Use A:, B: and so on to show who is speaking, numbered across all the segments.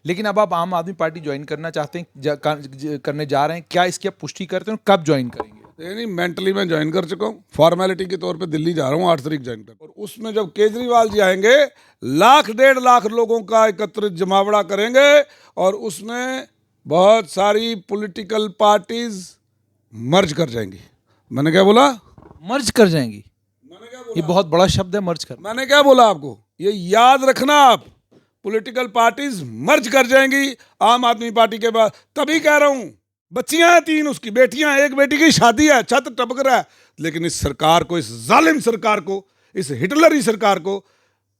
A: लेकिन अब आप आम आदमी पार्टी ज्वाइन करना चाहते हैं, करने जा रहे हैं, क्या इसकी आप पुष्टि करते हैं, कब ज्वाइन करेंगे?
B: नहीं, मेंटली मैं ज्वाइन कर चुका हूँ। फॉर्मेलिटी के तौर पे दिल्ली जा रहा हूँ 8 तारीख ज्वाइन कर। और उसमें जब केजरीवाल जी आएंगे, 1,00,000-1,50,000 लोगों का एकत्रित जमावड़ा करेंगे और उसमें बहुत सारी पॉलिटिकल पार्टीज मर्ज कर जाएंगी। मैंने क्या बोला?
A: मर्ज कर जाएंगी।
B: मैंने क्या
A: ये बहुत बड़ा शब्द है, मर्ज कर।
B: मैंने क्या बोला आपको? ये याद रखना आप, पॉलिटिकल पार्टीज मर्ज कर जाएंगी आम आदमी पार्टी के बाद। तभी कह रहा हूं, बच्चियां हैं 3 उसकी बेटियां, एक बेटी की शादी है, छत टपक रहा है, लेकिन इस सरकार को, इस जालिम सरकार को, इस हिटलरी सरकार को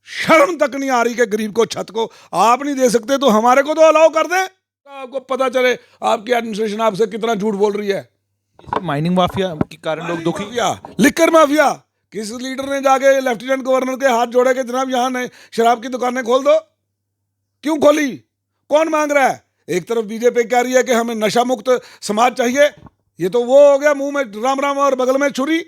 B: शर्म तक नहीं आ रही कि गरीब को छत को आप नहीं दे सकते तो हमारे को तो अलाउ कर दे। आपको पता चले आपकी एडमिनिस्ट्रेशन आपसे कितना झूठ बोल रही है।
A: माइनिंग माफिया के कारण लोग दुखी।
B: लिकर माफिया, किस लीडर ने जाके लेफ्टिनेंट गवर्नर के हाथ जोड़े कि जनाब यहां नहीं शराब की दुकानें खोल दो? क्यों खोली? कौन मांग रहा है? एक तरफ बीजेपी कह रही है कि हमें नशा मुक्त समाज चाहिए, ये तो वो हो गया मुंह में राम राम और बगल में छुरी।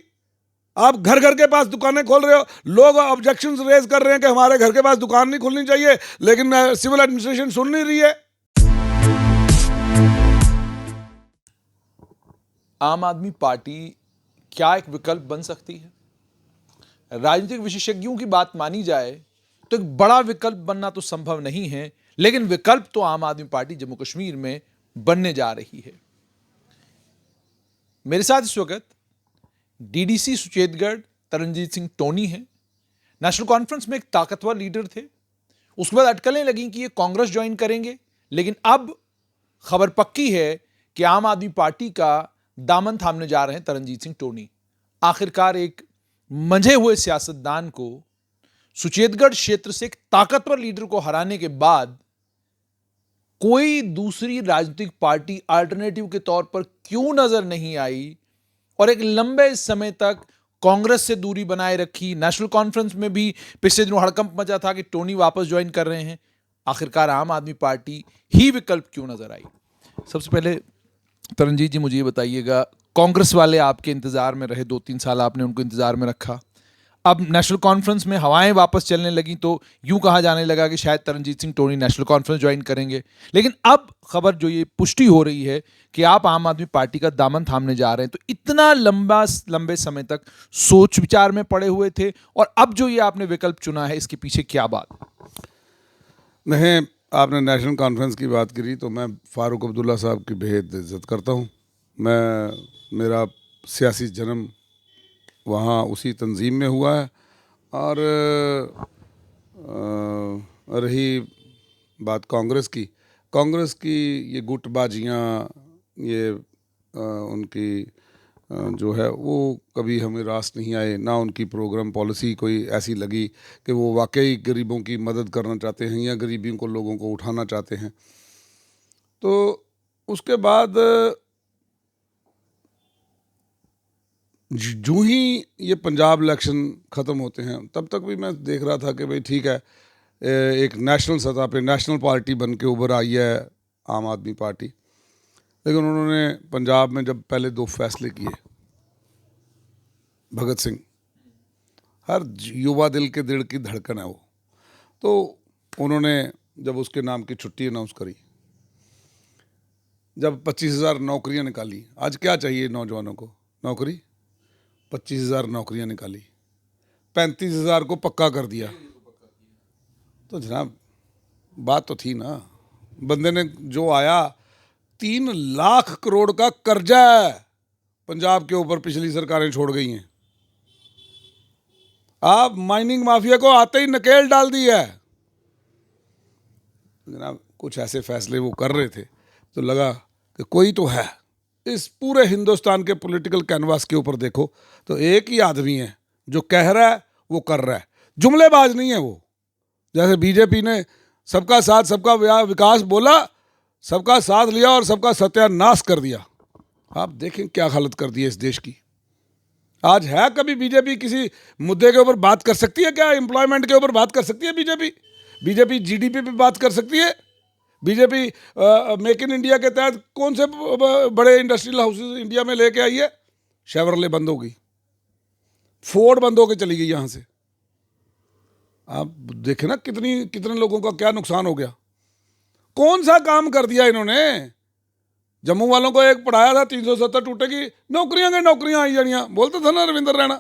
B: आप घर घर के पास दुकानें खोल रहे हो, लोग ऑब्जेक्शंस रेज कर रहे हैं कि हमारे घर के पास दुकान नहीं खुलनी चाहिए, लेकिन सिविल एडमिनिस्ट्रेशन सुन नहीं रही है।
A: आम आदमी पार्टी क्या एक विकल्प बन सकती है? राजनीतिक विशेषज्ञों की बात मानी जाए तो एक बड़ा विकल्प बनना तो संभव नहीं है, लेकिन विकल्प तो आम आदमी पार्टी जम्मू कश्मीर में बनने जा रही है। मेरे साथ इस वक्त डीडीसी सुचेतगढ़ तरनजीत सिंह टोनी है। नेशनल कॉन्फ्रेंस में एक ताकतवर लीडर थे, उसके बाद अटकलें लगी कि ये कांग्रेस ज्वाइन करेंगे, लेकिन अब खबर पक्की है कि आम आदमी पार्टी का दामन थामने जा रहे हैं तरनजीत सिंह टोनी। आखिरकार एक मंझे हुए सियासतदान को, सुचेतगढ़ क्षेत्र से एक ताकतवर लीडर को हराने के बाद कोई दूसरी राजनीतिक पार्टी अल्टरनेटिव के तौर पर क्यों नजर नहीं आई और एक लंबे समय तक कांग्रेस से दूरी बनाए रखी। नेशनल कॉन्फ्रेंस में भी पिछले दिनों हड़कंप मचा था कि टोनी वापस ज्वाइन कर रहे हैं। आखिरकार आम आदमी पार्टी ही विकल्प क्यों नजर आई? सबसे पहले तरनजीत जी मुझे ये बताइएगा, कांग्रेस वाले आपके इंतजार में रहे, 2-3 साल आपने उनको इंतजार में रखा, अब नेशनल कॉन्फ्रेंस में हवाएं वापस चलने लगी तो यूं कहा जाने लगा कि शायद Taranjeet Singh Tony National Conference join करेंगे, लेकिन अब खबर जो ये पुष्टि हो रही है कि आप आम आदमी पार्टी का दामन थामने जा रहे हैं। तो इतना लंबे समय तक सोच विचार में पड़े हुए थे और अब जो ये आपने विकल्प चुना है, इसके पीछे क्या बात?
B: नहीं, आपने नेशनल कॉन्फ्रेंस की बात करी तो मैं फारूक अब्दुल्ला साहब की बेहद इज्जत करता हूँ। मेरा सियासी जन्म वहाँ उसी तंजीम में हुआ है। और रही बात कांग्रेस की ये गुटबाजियाँ, ये उनकी जो है वो कभी हमें रास नहीं आए, ना उनकी प्रोग्राम पॉलिसी कोई ऐसी लगी कि वो वाकई गरीबों की मदद करना चाहते हैं या गरीबी को लोगों को उठाना चाहते हैं। तो उसके बाद जो ही ये पंजाब इलेक्शन ख़त्म होते हैं तब तक भी मैं देख रहा था कि भाई ठीक है, एक नेशनल सतह पे नेशनल पार्टी बन के उभर आई है आम आदमी पार्टी। लेकिन उन्होंने पंजाब में जब पहले 2 फैसले किए, भगत सिंह हर युवा दिल के दिल की धड़कन है वो, तो उन्होंने जब उसके नाम की छुट्टी अनाउंस करी, जब 25,000 नौकरियां निकाली, आज क्या चाहिए नौजवानों को? नौकरी। 25,000 नौकरियां निकाली, 35,000 को पक्का कर दिया। तो जनाब बात तो थी ना, बंदे ने जो आया, 3 लाख करोड़ का कर्जा है पंजाब के ऊपर, पिछली सरकारें छोड़ गई हैं। आप माइनिंग माफिया को आते ही नकेल डाल दी है। जनाब कुछ ऐसे फैसले वो कर रहे थे तो लगा कि कोई तो है। इस पूरे हिंदुस्तान के पॉलिटिकल कैनवास के ऊपर देखो तो एक ही आदमी है जो कह रहा है वो कर रहा है, जुमलेबाज नहीं है वो। जैसे बीजेपी ने सबका साथ सबका विकास बोला, सबका साथ लिया और सबका सत्यानाश कर दिया। आप देखें क्या हालत कर दी है इस देश की। आज है कभी बीजेपी किसी मुद्दे के ऊपर बात कर सकती है क्या? एम्प्लॉयमेंट के ऊपर बात कर सकती है बीजेपी जीडीपी पे बात कर सकती है बीजेपी? मेक इन इंडिया के तहत कौन से बड़े इंडस्ट्रियल हाउसेज इंडिया में लेके आई है? शेवरले बंद हो गई, फोर्ड बंद होकर चली गई यहाँ से। आप देखें ना कितने लोगों का क्या नुकसान हो गया। कौन सा काम कर दिया इन्होंने? जम्मू वालों को एक पढ़ाया था 370 टूटेगी, नौकरियां आई जानियां, बोलते थे ना रविंद्र रैना।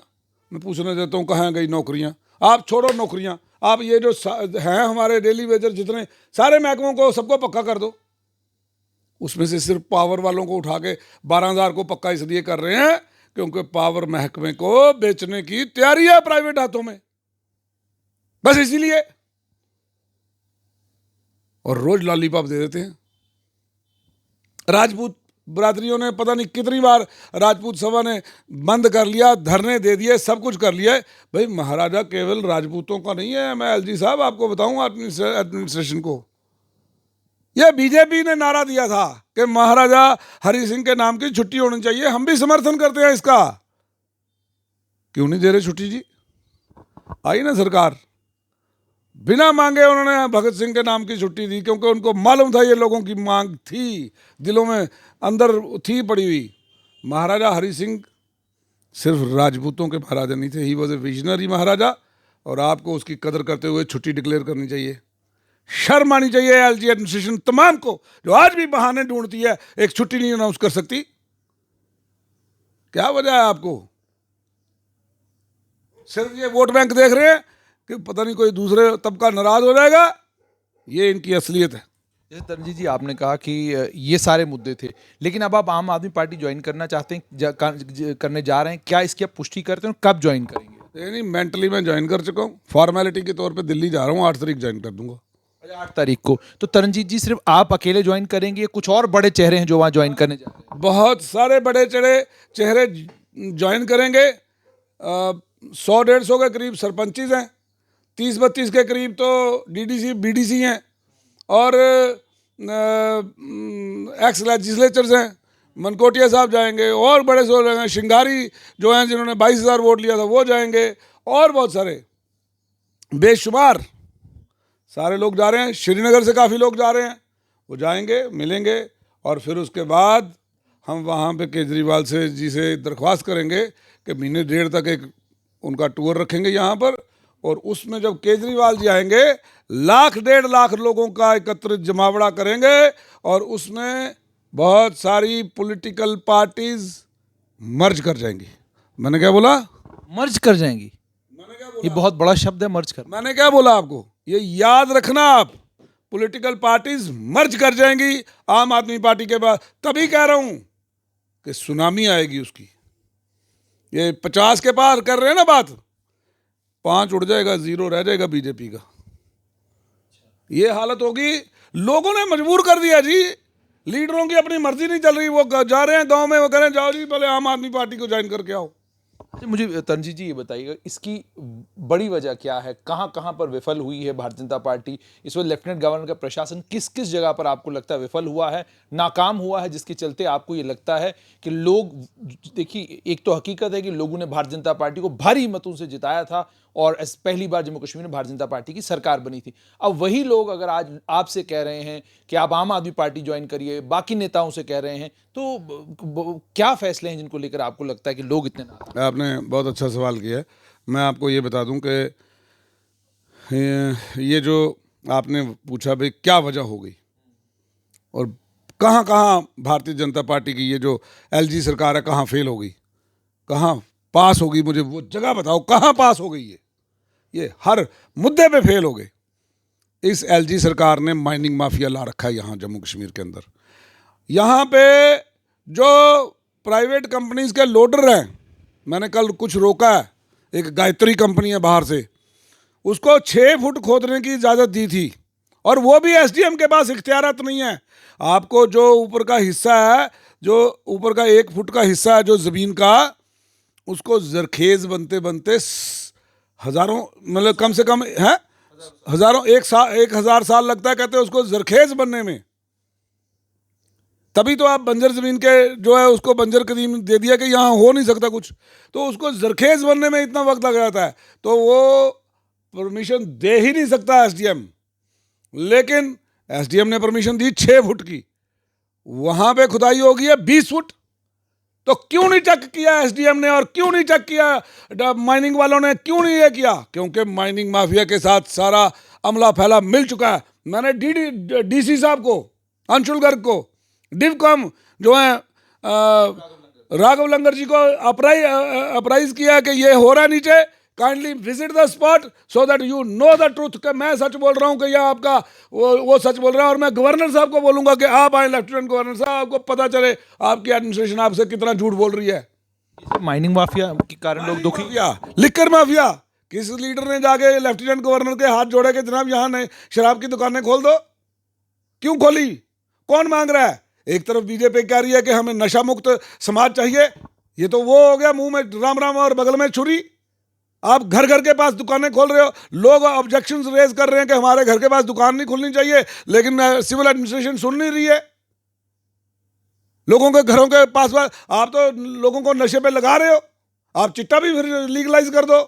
B: मैं पूछने देता हूँ कहाँ गई नौकरियां? आप छोड़ो नौकरियां, आप ये जो हैं हमारे डेली वेजर जितने सारे महकमों को सबको पक्का कर दो। उसमें से सिर्फ पावर वालों को उठा के 12,000 को पक्का इसलिए कर रहे हैं क्योंकि पावर महकमे को बेचने की तैयारी है प्राइवेट हाथों में, बस इसीलिए। और रोज लॉलीपॉप दे देते हैं। राजपूत बरादरियों ने पता नहीं कितनी बार राजपूत सभा ने बंद कर लिया, धरने दे दिए, सब कुछ कर लिया। भाई महाराजा केवल राजपूतों का नहीं है। मैं एलजी साहब आपको बताऊं एडमिनिस्ट्रेशन को, यह बीजेपी ने नारा दिया था कि महाराजा हरि सिंह के नाम की छुट्टी होनी चाहिए। हम भी समर्थन करते हैं इसका। क्यों नहीं दे रहे छुट्टी जी? आई ना सरकार, बिना मांगे उन्होंने भगत सिंह के नाम की छुट्टी दी क्योंकि उनको मालूम था ये लोगों की मांग थी, दिलों में अंदर थी पड़ी हुई। महाराजा हरि सिंह सिर्फ राजपूतों के महाराजा नहीं थे, ही वॉज ए विजनरी महाराजा। और आपको उसकी कदर करते हुए छुट्टी डिक्लेयर करनी चाहिए। शर्म आनी चाहिए एलजी एडमिनिस्ट्रेशन तमाम को, जो आज भी बहाने ढूंढती है, एक छुट्टी नहीं अनाउंस कर सकती। क्या वजह है आपको? सिर्फ ये वोट बैंक देख रहे हैं कि पता नहीं कोई दूसरे तबका नाराज हो जाएगा, ये इनकी असलियत है।
A: जैसे तरणजीत जी आपने कहा कि ये सारे मुद्दे थे, लेकिन अब आप आम आदमी पार्टी ज्वाइन करना चाहते हैं, करने जा रहे हैं, क्या इसकी आप पुष्टि करते हैं, कब ज्वाइन करेंगे?
B: नहीं, मेंटली मैं ज्वाइन कर चुका हूँ, फॉर्मेलिटी के तौर पे दिल्ली जा रहा हूँ, 8 तारीख ज्वाइन कर दूंगा।
A: 8 तारीख को। तो तरणजीत जी सिर्फ आप अकेले ज्वाइन करेंगे या कुछ और बड़े चेहरे हैं जो वहाँ ज्वाइन करने जा रहे हैं?
B: बहुत सारे बड़े चेहरे ज्वाइन करेंगे। 100-150 के करीब सरपंचीज हैं, 30-32 के करीब तो डीडीसी बीडीसी हैं और एक्स लेजिस्लेचर्स हैं। मनकोटिया साहब जाएंगे और बड़े सो जाएंगे, शिंगारी जो हैं जिन्होंने 22,000 वोट लिया था वो जाएंगे, और बहुत सारे बेशुमार सारे लोग जा रहे हैं। श्रीनगर से काफ़ी लोग जा रहे हैं, वो जाएंगे, मिलेंगे। और फिर उसके बाद हम वहाँ पे केजरीवाल जी से दरख्वास्त करेंगे कि महीने 1.5 तक एक उनका टूर रखेंगे यहाँ पर। और उसमें जब केजरीवाल जी आएंगे, 1.5 लाख लोगों का एकत्रित जमावड़ा करेंगे और उसमें बहुत सारी पॉलिटिकल पार्टीज मर्ज कर जाएंगी। मैंने क्या बोला?
A: मर्ज कर जाएंगी।
B: मैंने क्या बोला?
A: ये बहुत बड़ा शब्द है, मर्ज कर।
B: मैंने क्या बोला आपको? ये याद रखना आप, पॉलिटिकल पार्टीज मर्ज कर जाएंगी आम आदमी पार्टी के बाद। तभी कह रहा हूं कि सुनामी आएगी उसकी। ये 50 के पार कर रहे हैं ना बात, 5 उड़ जाएगा, 0 रह जाएगा बीजेपी का। ये हालत होगी। लोगों ने मजबूर कर दिया जी, लीडरों की अपनी मर्जी नहीं चल रही। वो जा रहे हैं गांव में, वो कह रहे हैं जाओ जी पहले आम आदमी पार्टी को ज्वाइन करके आओ।
A: अच्छा, मुझे तरणजीत जी ये बताइएगा, इसकी बड़ी वजह क्या है? कहाँ कहाँ पर विफल हुई है भारतीय जनता पार्टी? इस वक्त लेफ्टिनेंट गवर्नर का प्रशासन किस किस जगह पर आपको लगता है विफल हुआ है, नाकाम हुआ है, जिसके चलते आपको ये लगता है कि लोग, देखिए एक तो हकीकत है कि लोगों ने भारतीय जनता पार्टी को भारी मतों से जिताया था और पहली बार जम्मू कश्मीर में भारतीय जनता पार्टी की सरकार बनी थी। अब वही लोग अगर आज आपसे कह रहे हैं कि आप आम आदमी पार्टी ज्वाइन करिए, बाकी नेताओं से कह रहे हैं, तो क्या फैसले हैं जिनको लेकर आपको लगता है कि लोग इतने नाराज?
B: आपने बहुत अच्छा सवाल किया है। मैं आपको ये बता दूं कि ये जो आपने पूछा भाई क्या वजह हो गई और कहाँ कहाँ भारतीय जनता पार्टी की ये जो एलजी सरकार है कहाँ फेल हो गई, कहाँ पास हो गई, मुझे वो जगह बताओ कहाँ पास हो गई। ये हर मुद्दे पे फेल हो गए। इस एलजी सरकार ने माइनिंग माफिया ला रखा है यहाँ जम्मू कश्मीर के अंदर। यहाँ पे जो प्राइवेट कंपनीज के लोडर हैं, मैंने कल कुछ रोका है, एक गायत्री कंपनी है बाहर से, उसको 6 फुट खोदने की इजाज़त दी थी और वो भी एसडीएम के पास इख्तियारात नहीं है। आपको जो ऊपर का हिस्सा है, जो ऊपर का 1 फुट का हिस्सा है जो ज़मीन का, उसको जरखेज बनते बनते हज़ारों, मतलब कम से कम है हज़ारों, 1,000 साल लगता है कहते हैं उसको जरखेज बनने में। तभी तो आप बंजर ज़मीन के जो है उसको बंजर कदीम दे दिया कि यहाँ हो नहीं सकता कुछ, तो उसको जरखेज बनने में इतना वक्त लग जाता है, तो वो परमिशन दे ही नहीं सकता एसडीएम। लेकिन एसडीएम ने परमिशन दी 6 फुट की, वहाँ पे खुदाई होगी है 20 फुट। तो क्यों नहीं चेक किया एसडीएम ने, और क्यों नहीं चेक किया माइनिंग वालों ने, क्यों नहीं ये किया? क्योंकि माइनिंग माफिया के साथ सारा अमला फैला मिल चुका है। मैंने डीसी साहब को, अंशुल गर्ग को, डिवकॉम जो है राघव लंगर जी को अप्राइज किया कि ये हो रहा है नीचे, kindly visit the spot so that you know the truth, कि मैं सच बोल रहा हूँ कि यह आपका वो सच बोल रहा है। और मैं गवर्नर साहब को बोलूंगा कि आप आए, लेफ्टिनेंट गवर्नर साहब, आपको पता चले आपकी एडमिनिस्ट्रेशन आपसे कितना झूठ बोल रही है।
A: माइनिंग माफिया के कारण लोग दुखी।
B: लिकर माफिया, किस लीडर ने जाके लेफ्टिनेंट गवर्नर के हाथ जोड़े कि जनाब यहाँ नहीं शराब की दुकानें खोल दो? क्यों खोली? कौन मांग रहा है? एक तरफ बीजेपी कह रही है कि हमें नशा मुक्त समाज चाहिए, ये तो वो हो गया मुंह में राम राम और बगल में छुरी। आप घर घर के पास दुकानें खोल रहे हो, लोग ऑब्जेक्शंस रेज कर रहे हैं कि हमारे घर के पास दुकान नहीं खुलनी चाहिए, लेकिन सिविल एडमिनिस्ट्रेशन सुन नहीं रही है। लोगों के घरों के पास आप तो लोगों को नशे पे लगा रहे हो। आप चिट्टा भी फिर लीगलाइज कर दो,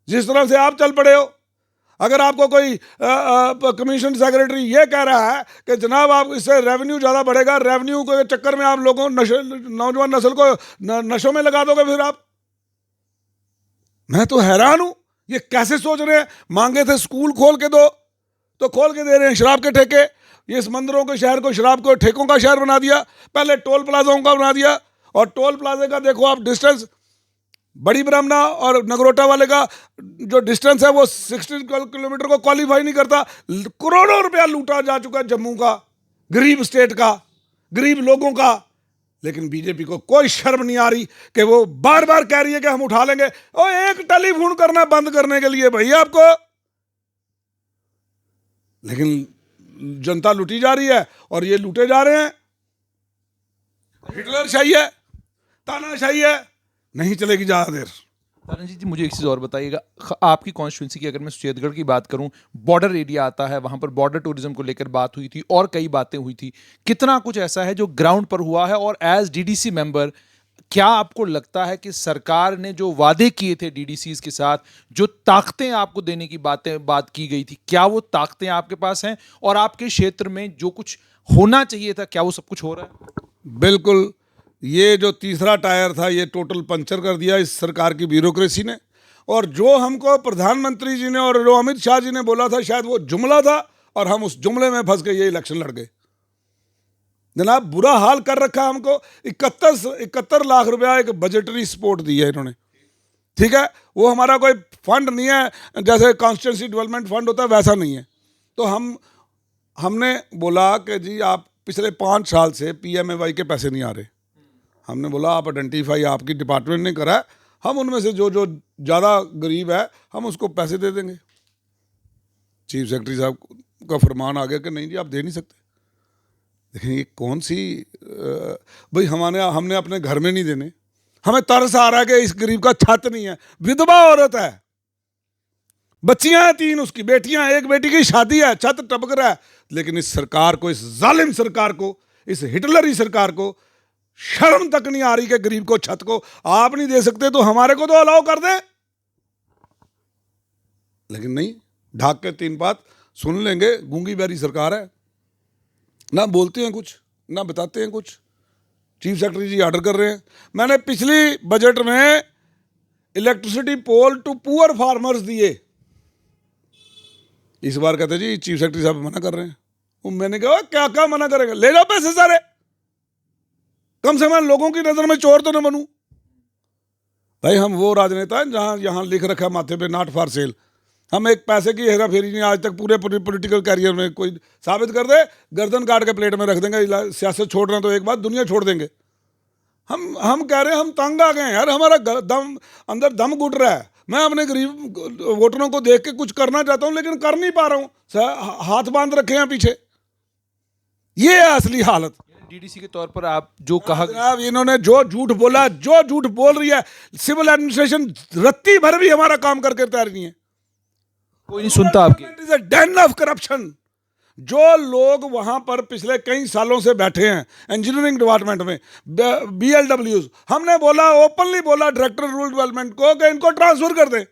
B: जिस तरह से आप चल पड़े हो। अगर आपको कोई कमीशन सेक्रेटरी ये कह रहा है कि जनाब आप इससे रेवेन्यू ज़्यादा बढ़ेगा, रेवेन्यू के चक्कर में आप लोगों नौजवान नस्ल को नशों में लगा दोगे, फिर आप, मैं तो हैरान हूं ये कैसे सोच रहे हैं। मांगे थे स्कूल खोल के दो तो खोल के दे रहे हैं शराब के ठेके। ये समंदरों के शहर को शराब को ठेकों का शहर बना दिया, पहले टोल प्लाजाओं का बना दिया। और टोल प्लाजे का देखो आप डिस्टेंस, बड़ी ब्राह्मणा और नगरोटा वाले का जो डिस्टेंस है वो 60 किलोमीटर को क्वालिफाई नहीं करता। करोड़ों रुपया लूटा जा चुका है जम्मू का, गरीब स्टेट का, गरीब लोगों का। लेकिन बीजेपी को कोई शर्म नहीं आ रही कि वो बार बार कह रही है कि हम उठा लेंगे। और एक टेलीफोन करना बंद करने के लिए भैया आपको, लेकिन जनता लूटी जा रही है और ये लूटे जा रहे हैं। हिटलर शाही है, तानाशाही है, नहीं चलेगी ज्यादा देर।
A: तरनजीत जी, मुझे एक चीज़ और बताइएगा, आपकी कॉन्स्टिट्यूंसी की अगर मैं सुचेतगढ़ की बात करूं, बॉर्डर एरिया आता है, वहां पर बॉर्डर टूरिज्म को लेकर बात हुई थी और कई बातें हुई थी। कितना कुछ ऐसा है जो ग्राउंड पर हुआ है? और एज डीडीसी मेंबर क्या आपको लगता है कि सरकार ने जो वादे किए थे डीडीसीज के साथ, जो ताकतें आपको देने की बात की गई थी, क्या वो ताकतें आपके पास हैं? और आपके क्षेत्र में जो कुछ होना चाहिए था, क्या वो सब कुछ हो रहा है?
B: बिल्कुल। ये जो तीसरा टायर था ये टोटल पंचर कर दिया इस सरकार की ब्यूरोक्रेसी ने। और जो हमको प्रधानमंत्री जी ने और जो अमित शाह जी ने बोला था, शायद वो जुमला था और हम उस जुमले में फंस के ये इलेक्शन लड़ गए। जनाब बुरा हाल कर रखा हमको। 71 लाख रुपया एक बजटरी सपोर्ट दी है इन्होंने, ठीक है। वो हमारा कोई फंड नहीं है, जैसे कॉन्स्टिट्यूंसी डेवलपमेंट फंड होता है वैसा नहीं है। तो हमने बोला कि जी आप पिछले 5 साल से PMAY के पैसे नहीं आ रहे। हमने बोला आप आइडेंटिफाई आपकी डिपार्टमेंट ने करा है, हम उनमें से जो जो ज़्यादा गरीब है हम उसको पैसे दे देंगे। चीफ सेक्रेटरी साहब का फरमान आ गया कि नहीं जी आप दे नहीं सकते। लेकिन ये कौन सी भाई, हमने अपने घर में नहीं देने। हमें तरस आ रहा है कि इस गरीब का छत नहीं है, विधवा औरत है, बच्चियां हैं 3 उसकी बेटियां, एक बेटी की शादी है, छत टपक रहा है। लेकिन इस सरकार को, इस जालिम सरकार को, इस हिटलरी सरकार को शर्म तक नहीं आ रही कि गरीब को छत को आप नहीं दे सकते तो हमारे को तो अलाउ कर दें। लेकिन नहीं, ढाक के 3 बात सुन लेंगे। गूंगी बैरी सरकार है, ना बोलते हैं कुछ ना बताते हैं कुछ। चीफ सेक्रेटरी जी ऑर्डर कर रहे हैं। मैंने पिछली बजट में electricity pole to poor farmers दिए, इस बार कहते जी चीफ सेक्रेटरी साहब मना कर रहे हैं। मैंने कहा क्या क्या मना करेंगे, ले जाओ पैसे सारे, कम से कम लोगों की नजर में चोर तो न बनूं। भाई हम वो राजनेता हैं जहां यहां लिख रखा है माथे पे नॉट फॉर सेल। हम एक पैसे की हेरा फेरी नहीं आज तक पूरे पॉलिटिकल कैरियर में कोई साबित कर दे, गर्दन काट के प्लेट में रख देंगे। सियासत छोड़ना तो एक बात, दुनिया छोड़ देंगे। हम कह रहे हैं हम तंग आ गए हैं यार, हमारा अंदर दम घुट रहा है। मैं अपने गरीब वोटरों को देख के कुछ करना चाहता हूं लेकिन कर नहीं पा रहा हूं, हाथ बांध रखे हैं पीछे। ये है असली हालत।
A: डीडीसी के तौर पर आप जो कहा,
B: जनाब इन्होंने जो झूठ बोला, जो झूठ बोल रही है सिविल एडमिनिस्ट्रेशन रत्ती भर भी हमारा काम करके तैयार नहीं है।
A: कोई नहीं सुनता आपकी।
B: It is a Dane of corruption. जो लोग वहां पर पिछले कई सालों से बैठे हैं इंजीनियरिंग डिपार्टमेंट में, BLWs, हमने बोला, ओपनली बोला डायरेक्टर रूरल डेवलपमेंट को कि इनको ट्रांसफर कर दें,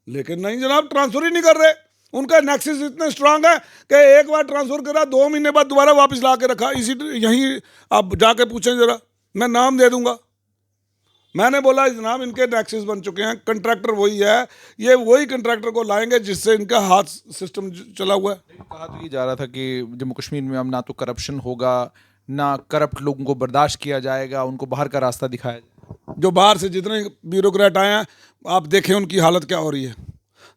B: लेकिन नहीं जनाब, ट्रांसफर ही नहीं कर रहे। उनका नेक्सस इतने स्ट्रांग है कि एक बार ट्रांसफर करा, 2 महीने बाद दोबारा वापस ला के रखा। यहीं आप जाके पूछें जरा, मैं नाम दे दूंगा। मैंने बोला जनाब इनके टैक्सेस बन चुके हैं, कंट्रैक्टर वही है, ये वही कंट्रैक्टर को लाएंगे जिससे इनका हाथ सिस्टम चला हुआ है।
A: कहा तो ये जा रहा था कि जम्मू कश्मीर में अब ना तो करप्शन होगा, ना करप्ट लोगों को बर्दाश्त किया जाएगा, उनको बाहर का रास्ता दिखाया जाएगा।
B: जो बाहर से जितने ब्यूरोक्रेट आए हैं आप देखें उनकी हालत क्या हो रही है।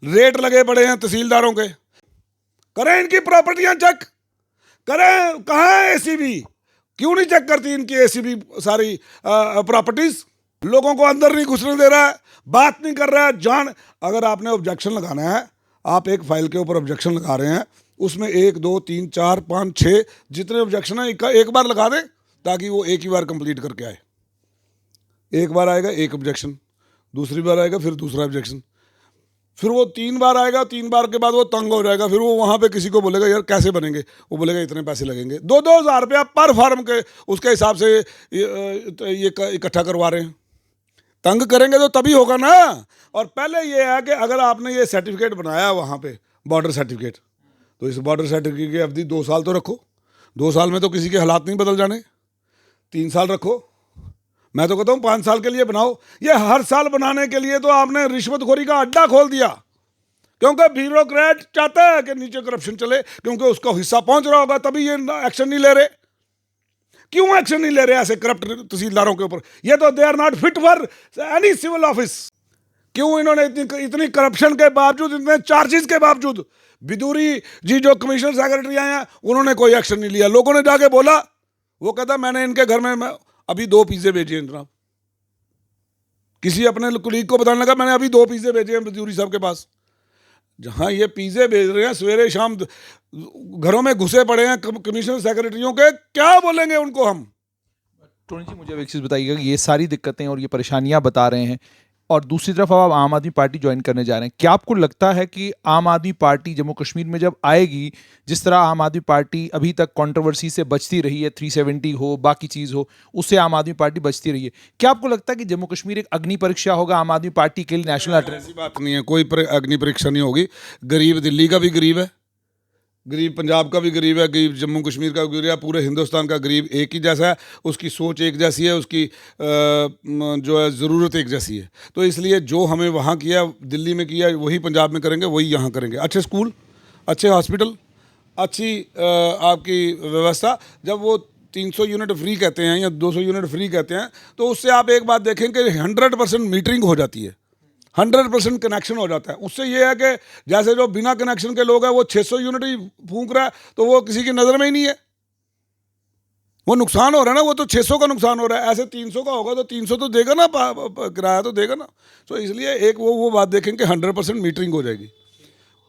B: रेट लगे पड़े हैं तहसीलदारों के, करें इनकी प्रॉपर्टियां चेक करें, कहाँ है एसीबी, क्यों नहीं चेक करती इनकी एसीबी सारी प्रॉपर्टीज। लोगों को अंदर नहीं घुसने दे रहा है, बात नहीं कर रहा है, जान अगर आपने ऑब्जेक्शन लगाना है, आप एक फाइल के ऊपर ऑब्जेक्शन लगा रहे हैं, उसमें 1 2 3 4 5 6 जितने ऑब्जेक्शन है एक बार लगा दें ताकि वो एक ही बार कंप्लीट करके आए। एक बार आएगा एक ऑब्जेक्शन, दूसरी बार आएगा फिर दूसरा ऑब्जेक्शन, फिर वो 3 बार आएगा, 3 बार के बाद वो तंग हो जाएगा, फिर वो वहाँ पे किसी को बोलेगा यार कैसे बनेंगे, वो बोलेगा इतने पैसे लगेंगे, 2-2 हज़ार रुपया पर फार्म के उसके हिसाब से ये इकट्ठा करवा रहे हैं। तंग करेंगे तो तभी होगा ना। और पहले ये है कि अगर आपने ये सर्टिफिकेट बनाया वहाँ पे बॉर्डर सर्टिफिकेट, तो इस बॉर्डर सर्टिफिकेट की अवधि 2 साल तो रखो, 2 साल में तो किसी के हालात नहीं बदल जाने, 3 साल रखो, मैं तो कहता हूँ 5 साल के लिए बनाओ। ये हर साल बनाने के लिए तो आपने रिश्वतखोरी का अड्डा खोल दिया, क्योंकि ब्यूरोक्रेट चाहता है कि नीचे करप्शन चले, क्योंकि उसका हिस्सा पहुंच रहा होगा तभी ये एक्शन नहीं ले रहे। क्यों एक्शन नहीं ले रहे ऐसे करप्ट तहसीलदारों के ऊपर? ये तो they are not fit for any civil office. क्यों इन्होंने इतनी करप्शन के बावजूद, इतने चार्जेस के बावजूद, बिदूरी जी जो कमिश्नर सेक्रेटरी आए हैं उन्होंने कोई एक्शन नहीं लिया। लोगों ने जाके बोला, वो कहता मैंने इनके घर में अभी 2 पिज़्ज़े भेजे हैं जनाब, किसी अपने कुलीग को बताने लगा मैंने अभी 2 पिज़्ज़े भेजे हैं बिदूरी साहब के पास। जहाँ ये पिज़्ज़े भेज रहे हैं सवेरे शाम घरों में घुसे पड़े हैं कमिश्नर सेक्रेटरियों के, क्या बोलेंगे उनको हम?
A: टोनी जी मुझे अब एक चीज़ बताइएगा कि ये सारी दिक्कतें और ये परेशानियां बता रहे हैं, और दूसरी तरफ अब आप आम आदमी पार्टी ज्वाइन करने जा रहे हैं, क्या आपको लगता है कि आम आदमी पार्टी जम्मू कश्मीर में जब आएगी, जिस तरह आम आदमी पार्टी अभी तक कंट्रोवर्सी से बचती रही है, 370 हो बाकी चीज़ हो, उससे आम आदमी पार्टी बचती रही है, क्या आपको लगता है कि जम्मू कश्मीर एक अग्नि परीक्षा होगा आम आदमी पार्टी के लिए नेशनल अटेंडेंस?
B: ऐसी बात नहीं है, कोई अग्नि परीक्षा नहीं होगी। गरीब दिल्ली का भी गरीब है, गरीब पंजाब का भी गरीब है, गरीब जम्मू कश्मीर का भी गरीब है, पूरे हिंदुस्तान का गरीब एक ही जैसा है, उसकी सोच एक जैसी है, उसकी जो है ज़रूरत एक जैसी है। तो इसलिए जो हमें वहाँ किया, दिल्ली में किया, वही पंजाब में करेंगे, वही यहाँ करेंगे। अच्छे स्कूल, अच्छे हॉस्पिटल, अच्छी आपकी व्यवस्था। जब वो 300 यूनिट फ्री कहते हैं या 200 यूनिट फ्री कहते हैं, तो उससे आप एक बात देखें कि 100% मीटरिंग हो जाती है, 100% कनेक्शन हो जाता है। उससे ये है कि जैसे जो बिना कनेक्शन के लोग हैं वो 600 यूनिट ही फूंक रहा है, तो वो किसी की नज़र में ही नहीं है, वो नुकसान हो रहा है ना, वो तो 600 का नुकसान हो रहा है। ऐसे 300 का होगा तो 300 तो देगा ना, किराया तो देगा ना। तो इसलिए एक वो बात देखें कि 100% मीटरिंग हो जाएगी।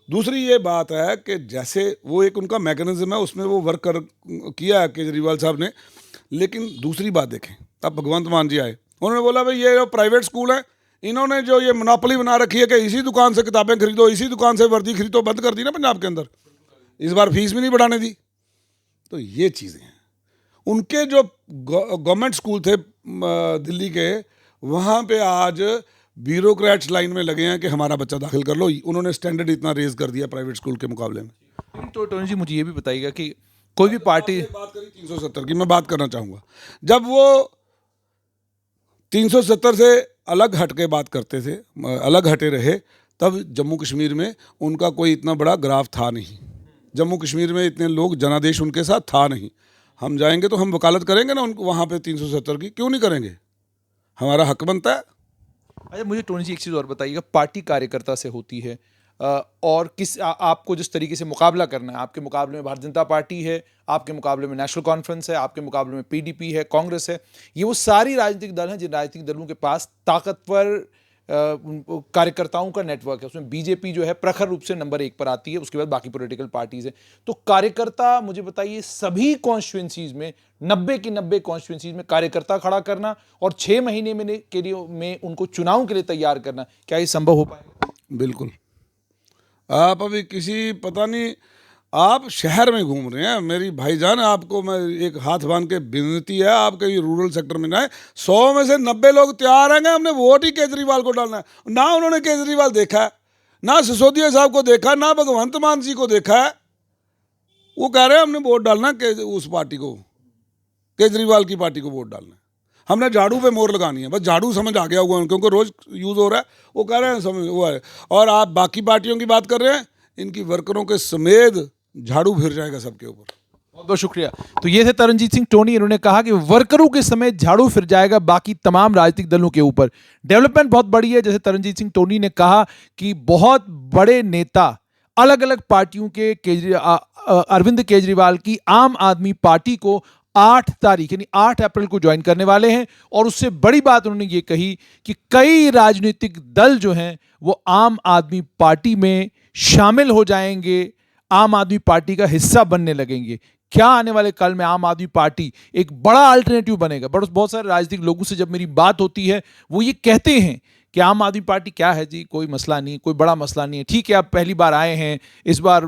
B: दूसरी ये बात है कि जैसे वो एक उनका मैकेनिज्म है, उसमें वो वर्क किया है केजरीवाल साहब ने। लेकिन दूसरी बात देखें, अब भगवंत मान जी आए, उन्होंने बोला भाई ये जो प्राइवेट स्कूल है, इन्होंने जो ये मोनोपोली बना रखी है कि इसी दुकान से किताबें खरीदो, इसी दुकान से वर्दी खरीदो, बंद कर दी ना पंजाब के अंदर, इस बार फीस भी नहीं बढ़ाने दी। तो ये चीज़ें हैं। उनके जो गवर्नमेंट स्कूल थे दिल्ली के, वहाँ पे आज ब्यूरोक्रेट्स लाइन में लगे हैं कि हमारा बच्चा दाखिल कर लो। उन्होंने स्टैंडर्ड इतना रेज कर दिया प्राइवेट स्कूल के मुकाबले में।
A: लेकिन तो टोनी जी मुझे ये भी बताइएगा कि कोई भी पार्टी
B: बात करी 370 की, मैं बात करना चाहूँगा, जब वो 370 से अलग हट के बात करते थे, अलग हटे रहे, तब जम्मू कश्मीर में उनका कोई इतना बड़ा ग्राफ था नहीं, जम्मू कश्मीर में इतने लोग जनादेश उनके साथ था नहीं। हम जाएंगे तो हम वकालत करेंगे ना उनको वहाँ पे 370 की, क्यों नहीं करेंगे? हमारा हक बनता है।
A: अच्छा मुझे टोनी जी एक चीज़ और बताइएगा, पार्टी कार्यकर्ता से होती है, और आपको जिस तरीके से मुकाबला करना है, आपके मुकाबले में भारतीय जनता पार्टी है, आपके मुकाबले में नेशनल कॉन्फ्रेंस है, आपके मुकाबले में पीडीपी है, कांग्रेस है, ये वो सारी राजनीतिक दल हैं जिन राजनीतिक दलों के पास ताकतवर कार्यकर्ताओं का नेटवर्क है। उसमें बीजेपी जो है प्रखर रूप से नंबर 1 पर आती है, उसके बाद बाकी पॉलिटिकल पार्टीज हैं। तो कार्यकर्ता, मुझे बताइए, सभी कॉन्स्टिट्यूंसीज में 90 की 90 कॉन्स्टिट्यूंसीज में कार्यकर्ता खड़ा करना और 6 महीने में उनको चुनाव के लिए तैयार करना, क्या ये संभव हो पाएगा?
B: बिल्कुल। आप अभी किसी पता नहीं, आप शहर में घूम रहे हैं, मेरी भाईजान आपको मैं एक हाथ बांध के विनती है, आप कहीं रूरल सेक्टर में ना है, 100 में से 90 लोग तैयार हैं, हमने वोट ही केजरीवाल को डालना है। ना उन्होंने केजरीवाल देखा है, ना सिसोदिया साहब को देखा, ना भगवंत मान जी को देखा है, वो कह रहे हैं हमने वोट डालना उस पार्टी को, केजरीवाल की पार्टी को वोट डालना है। हमने झाड़ू पे मोहर लगानी है, बस झाड़ू समझ आ गया हुआ है क्योंकि रोज यूज हो रहा है, वो कह रहे हैं समझ हुआ है। और आप बाकी पार्टियों की बात कर रहे हैं, इनकी वर्करों के समेत झाड़ू फिर जाएगा सबके ऊपर।
A: बहुत बहुत शुक्रिया। तो ये थे तरनजीत सिंह टोनी, इन्होंने कहा कि वर्करों के समेत झाड़ू फिर जाएगा बाकी तमाम राजनीतिक दलों के ऊपर। डेवलपमेंट बहुत बड़ी है, जैसे तरनजीत सिंह टोनी ने कहा कि बहुत बड़े नेता अलग अलग पार्टियों के अरविंद केजरीवाल की आम आदमी पार्टी को 8 तारीख यानी 8 अप्रैल को ज्वाइन करने वाले हैं। और उससे बड़ी बात उन्होंने ये कही कि कई राजनीतिक दल जो हैं वो आम आदमी पार्टी में शामिल हो जाएंगे, आम आदमी पार्टी का हिस्सा बनने लगेंगे। क्या आने वाले कल में आम आदमी पार्टी एक बड़ा अल्टरनेटिव बनेगा। बट बहुत सारे राजनीतिक लोगों से जब मेरी बात होती है वो ये कहते हैं कि आम आदमी पार्टी क्या है जी, कोई मसला नहीं, कोई बड़ा मसला नहीं है, ठीक है आप पहली बार आए हैं, इस बार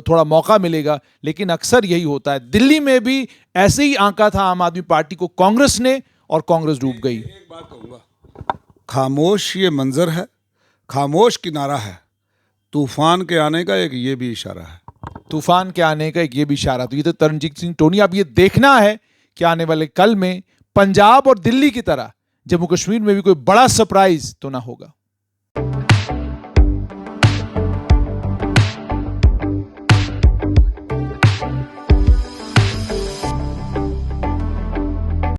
A: थोड़ा मौका मिलेगा। लेकिन अक्सर यही होता है। दिल्ली में भी ऐसे ही आंका था आम आदमी पार्टी को कांग्रेस ने, और कांग्रेस डूब गई।
B: एक बात कहूँगा, खामोश ये मंजर है, खामोश किनारा है, तूफान के आने का एक ये भी इशारा है।
A: तूफान के आने का एक ये भी इशारा। तो ये तो तरनजीत सिंह टोनी। अब ये देखना है कि आने वाले कल में पंजाब और दिल्ली की तरह जम्मू कश्मीर में भी कोई बड़ा सरप्राइज तो ना होगा।